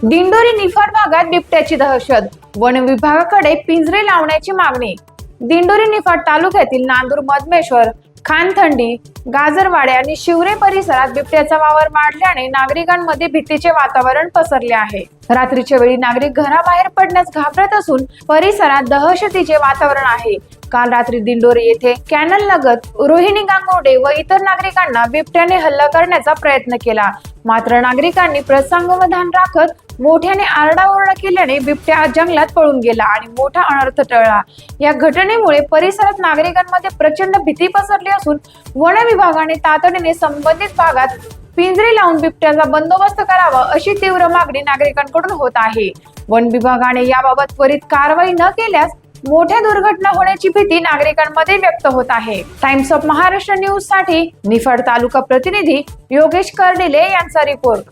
दिंडोरी निफाड भागात बिबट्याची दहशत, वन विभागाकडे पिंजरे लावण्याची मागणी। दिंडोरी निफाड तालुक्यातील नांदूर, मधमेश्वर, खानथंडी, गाजरवाडे आणि शिवरे परिसरात बिबट्याचा वावर वाढल्याने नागरिकांमध्ये भीतीचे वातावरण पसरले आहे। रात्रीच्या वेळी नागरिक घराबाहेर पडण्यास घाबरत असून परिसरात दहशतीचे वातावरण आहे। काल रात्री दिंडोरी येथे कॅनल लगत रोहिणी गांगुर्डे व इतर नागरिकांना बिबट्याने हल्ला करण्याचा प्रयत्न केला, मात्र नागरिकांनी प्रसंगावधान राखत मोठ्याने आरडाओरडा केल्याने बिबट्या जंगलात पळून गेला आणि मोठा अनर्थ टळला। या घटनेमुळे परिसरात नागरिकांमध्ये प्रचंड भीती पसरली असून वन विभागाने तातडीने संबंधित भागात पिंजरे लावून बिबट्याचा बंदोबस्त करावा अशी तीव्र मागणी नागरिकांकडून होत आहे। वन विभागाने याबाबत त्वरित कारवाई न केल्यास मोठ्या दुर्घटना होण्याची भीती नागरिकांमध्ये व्यक्त होत आहे। टाइम्स ऑफ महाराष्ट्र न्यूज साठी निफाड तालुका प्रतिनिधी योगेश कर्डिले यांचा रिपोर्ट।